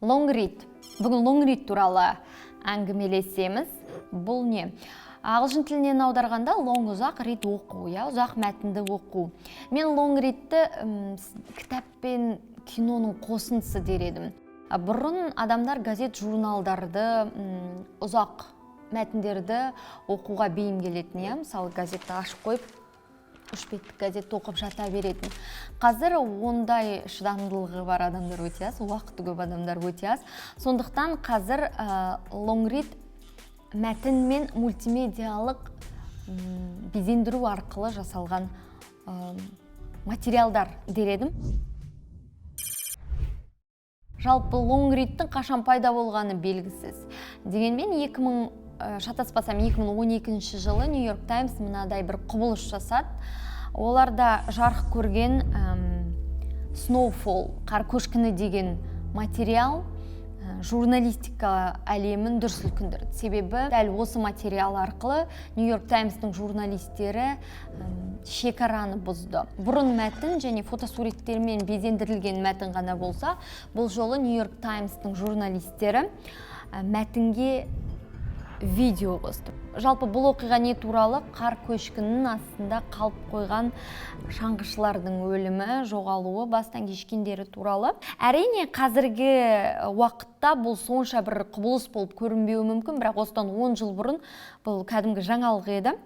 Long-read. Бүгін long-read туралы әңгімелесеміз. Бұл не? Ағылшын тілінен аударғанда long ұзақ, read оқу, ұзақ мәтінді оқу. Мен long-readті кітап пен киноның қосындысы дер едім. Бұрын адамдар газет журналдарды, ұзақ мәтіндерді оқуға бейім келетін, мысалы газетті ашып қойып, үш беттік газетті оқып жата беретін. Қазір ондай шыдамдылығы бар адамдар өте аз, уақыты көп адамдар өте аз. Сондықтан қазір long-read мәтін мен мультимедиалық безендіру арқылы жасалған материалдар дер едім. Жалпы long-readтің қашан пайда болғаны белгісіз. Дегенмен шатаспасам 2012 жылы New York Times мынадай бір құбылыс жасады. Оларда жарық көрген Snowfall, қар көшкіні деген материал журналистика әлемін дүр сілкіндірді. Себебі дәл осы материал арқылы New York Times'тың журналистері шекараны бұзды. Бұрын мәтін және фотосуреттермен безендірілген мәтін ғана болса, бұл жолы New York Times'тың журналистері мәтінге видео қосты. Жалпы бұл оқиға не туралы? Қар көшкінінің астында қалып қойған шаңғышылардың өлімі, жоғалуы, бастан кешкендері туралы. Әрине, қазіргі уақытта бұл сонша бір құбылыс болып көрінбеуі мүмкін, бірақ осыдан 10 жыл бұрын бұл кәдімгі жаңалық еді.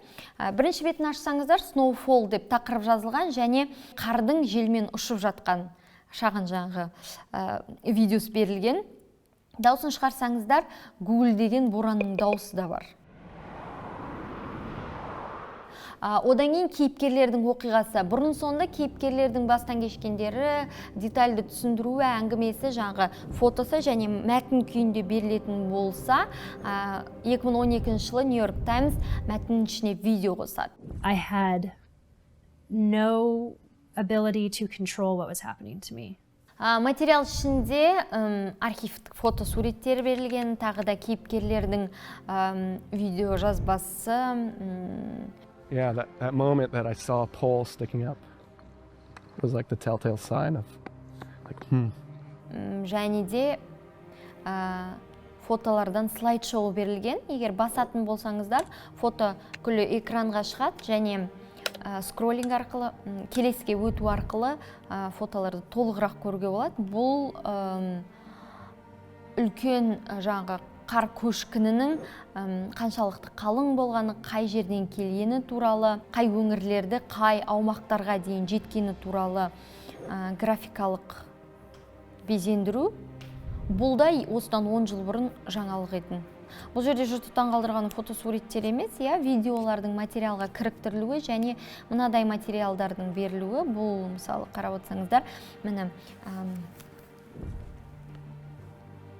Бірінші бетін ашсаңыздар, Snowfall деп тақырып жазылған және қардың желмен ұшып жатқан шағын жаңғы видеосы берілген. Дауысын шығарсаңыздар, Google деген боранның дауысы да бар. Одан кейін кейіпкерлердің оқиғасы. Бұрын соңды кейіпкерлердің бастан кешкендері, детальды түсіндіруі, әңгімесі, жаңағы фотосы және мәтін күйінде берілетін болса, 2012 жылы New York Times мәтіннің ішіне видео қосады. I had no ability to control what was happening to me. Материал ішінде архивтік фотосуреттер берілген, тағы да кейіпкерлердің видео жазбасы. Yeah, that moment that I saw a pole sticking up was like the telltale sign of like, Және де фотолардан слайд-шоу берілген. Егер басатын болсаңыздар, фото күлі экранға шығады және скроллинг арқылы, келесіге өту арқылы фотоларды толығырақ көруге болады. Бұл үлкен жаңағы қар көшкінінің қаншалықты қалың болғаны, қай жерден келгені туралы, қай өңірлерді, қай аумақтарға дейін жеткені туралы графикалық безендіру. Бұл да осыдан 10 жыл бұрын жаңалық еді. Бұл жерде жұртты таңғалдырған фотосуреттер емес, видеолардың материалға кіріктірілуі және мынадай материалдардың берілуі. Бұл мысалы қарап отырсаңыздар, міне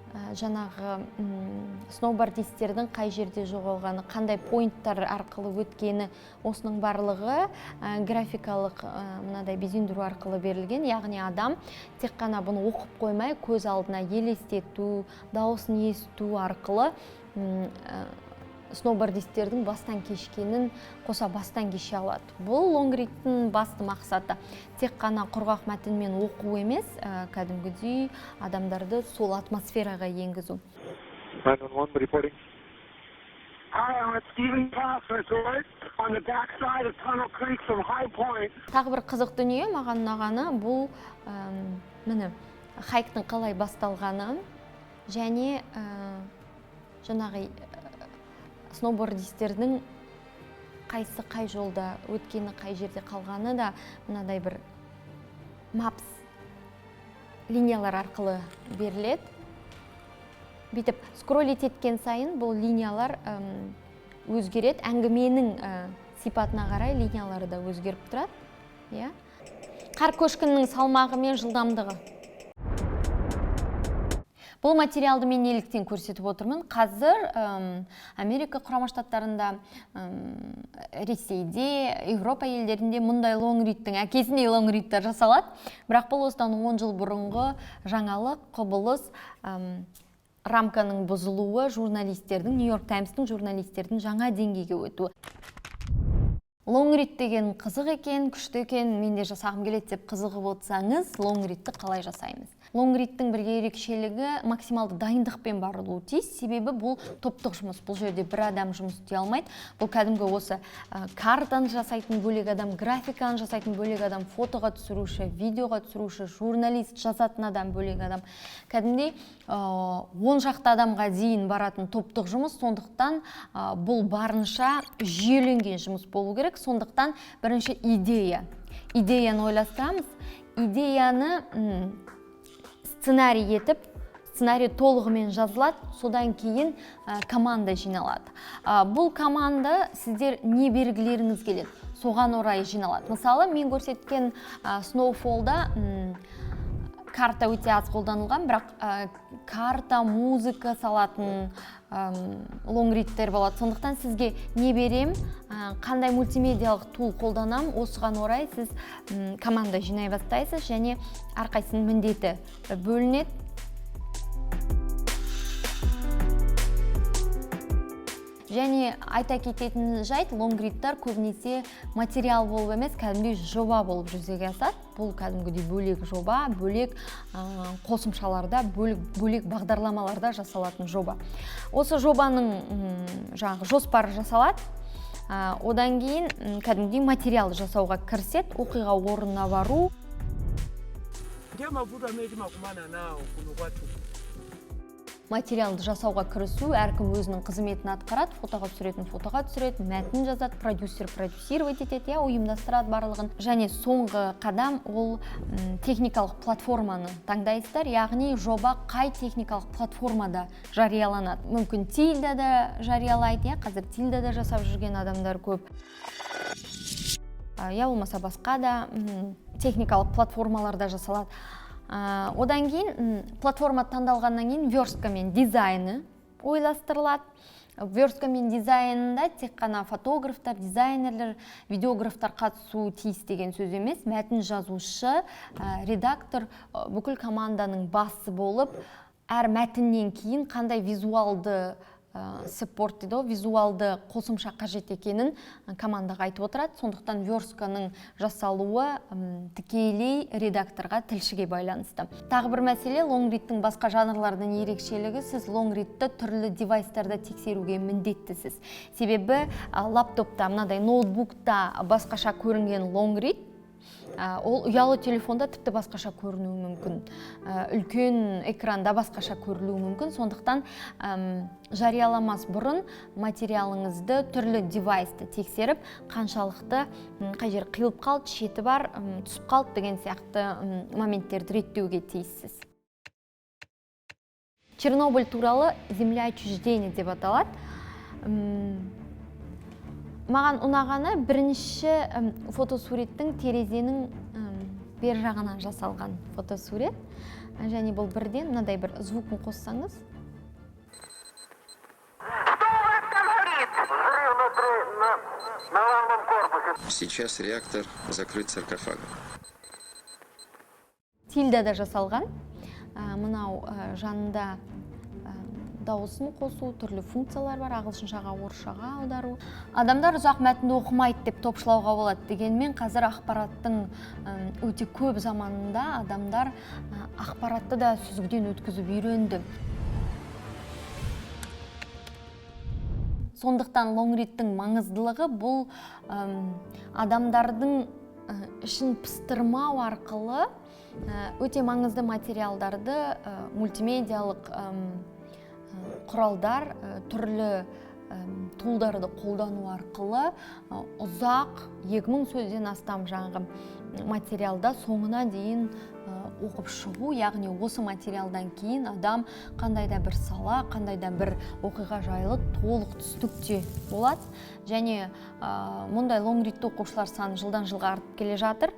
жаңағы сноубордистердің қай жерде жоғалғаны, қандай поинттар арқылы өткені, осының барлығы графикалық мынадай безендіру арқылы берілген. Яғни адам тек қана бұны оқып қоймай, көз алдына елестету, дауысын есту арқылы сноубордистердің бастан кешкенін қоса бастан кеше алады. Бұл long-readтің басты мақсаты тек қана құрғақ мәтінмен оқу емес, кәдімгідей адамдарды сол атмосфераға енгізу. Тағы бір қызық дүние маған ұнағаны, бұл міне хайктың қалай басталғаны және жаңағы сноубордистердің қайсы қай жолда өткені, қай жерде қалғаны да мынадай бір мапс линиялар арқылы беріледі. Бүйтіп скроллить еткен сайын бұл линиялар өзгереді. Әңгіменің сипатына қарай линиялары да өзгеріп тұрады. Қар көшкінінің салмағы мен жылдамдығы. Бұл материалды мен неліктен көрсетіп отырмын. Қазір Америка құрама штаттарында, Ресейде, Европа елдерінде мұндай long-readтің әкесіндей long-readтар жасалады. Бірақ бұл осыдан 10 жыл бұрынғы жаңалық, құбылыс, рамканың бұзылуы, журналистердің, New York Times'тың журналистердің жаңа деңгейге өтуі. Лонгрид деген қызық екен, күшті екен, мен де жасағым келеді деп қызығып отырсаңыз, лонгридті қалай жасаймыз? Лонгридтің бір ерекшелігі максималды дайындықпен барылуы тиіс, себебі бұл топтық жұмыс. Бұл жерде бір адам жұмыс істей алмайды. Бұл кәдімгі осы картаны жасайтын бөлек адам, графиканы жасайтын бөлек адам, фотоға түсіруші, видеоға түсіруші, журналист, жазатын адам бөлек адам. Кәдімгідей 10 шақты адамға дейін баратын топтық жұмыс, сондықтан бұл барынша жүйеленген жұмыс болу керек. Сондықтан бірінші идеяны ойластырамыз. Идеяны сценарий етіп, сценарий толығымен жазылады, содан кейін команда жиналады. Бұл команда сіздер не бергілеріңіз келеді, соған орай жиналады. Мысалы, мен көрсеткен Snowfall'да карта өте аз қолданылған, бірақ карта, музыка салатын лонгридтер болады. Сондықтан сізге не берем, қандай мультимедиалық тул қолданам, осыған орай сіз команда жинай бастайсыз және әрқайсының міндеті бөлінеді. Және айта кететін жайт, лонгридтар көбінесе материал болып емес, кәдімгідей жоба болып жүзеге асады. Бұл кәдімгідей бөлек жоба, бөлек қосымшаларда, бөлек бағдарламаларда жасалатын жоба. Осы жобаның жоспары жасалады. Одан кейін кәдімгідей материал жасауға кіріседі, оқиға орнына бару. Материалды жасауға кірісу, әркім өзінің қызметін атқарады, фотоға түсіреді, мәтін жазады, продюсировать етеді, ұйымдастырады барлығын. Және соңғы қадам ол техникалық платформаны таңдайсыздар, яғни жоба қай техникалық платформада жарияланады. Мүмкін Тильдада жариялайды, қазір Тильдада жасап жүрген адамдар көп. Болмаса басқа да техникалық платформаларда жасалады. Одан кейін платформа таңдалғаннан кейін верстка мен дизайны ойластырылады. Верстка мен дизайнында тек қана фотографтар, дизайнерлер, видеографтар қатысу тиіс деген сөз емес. Мәтін жазушы, редактор бүкіл команданың басы болып, әр мәтіннен кейін қандай визуалды саппорт дейді, визуалды қосымша қажет екенін командаға айтып отырады. Сондықтан верстканың жасалуы тікелей редакторға, тілшіге байланысты. Тағы бір мәселе, лонгридтің басқа жанрлардан ерекшелігі, сіз лонгридті түрлі девайстарда тексеруге міндеттісіз. Себебі лаптопта, мынадай ноутбукта басқаша көрінген лонгрид, ол ұялы телефонда тіпті басқаша көрінуі мүмкін, үлкен экранда басқаша көрінуі мүмкін. Сондықтан жарияламас бұрын материалыңызды түрлі девайсты тексеріп, қаншалықты қай жер қиылып қалды, шеті бар, түсіп қалды деген сияқты моменттерді реттеуге тиіссіз. Чернобыль туралы «Земля отчуждения» деп аталады. Маған ұнағаны бірінші фотосуреттің терезенің бер жағынан жасалған фотосурет. Және бұл бірден, мынадай бір звукын қоссаңыз. Сейчас реактор закрыт саркофагом. Тильдада жасалған. Мынау жанында дауысын қосу, түрлі функциялар бар, ағылшыншаға, орысшаға аудару. Адамдар ұзақ мәтінді оқымайды деп топшылауға болады. Дегенмен қазір ақпараттың өте көп заманында адамдар ақпаратты да сүзгіден өткізіп үйренді. Сондықтан лонгридтің маңыздылығы бұл адамдардың ішін пыстырмау арқылы өте маңызды материалдарды, мультимедиалық құралдар, түрлі тулдарды қолдану арқылы ұзақ 2000 сөзден астам жаңғы материалда соңына дейін оқып шығу, яғни осы материалдан кейін адам қандай да бір сала, қандай да бір оқиға жайлы толық түстікте болады. Және мұндай лонгридті оқушылар саны жылдан жылға артып келе жатыр.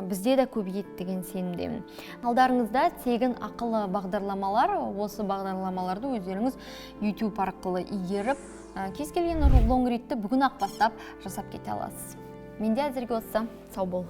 Бізде де көбейеді деген сенімдемін. Алдарыңызда тегін ақылы бағдарламалар, осы бағдарламаларды өздеріңіз YouTube арқылы игеріп, кез келген лонгридті бүгін ақ бастап жасап кете аласыз. Менде әзірге осы. Сау бол.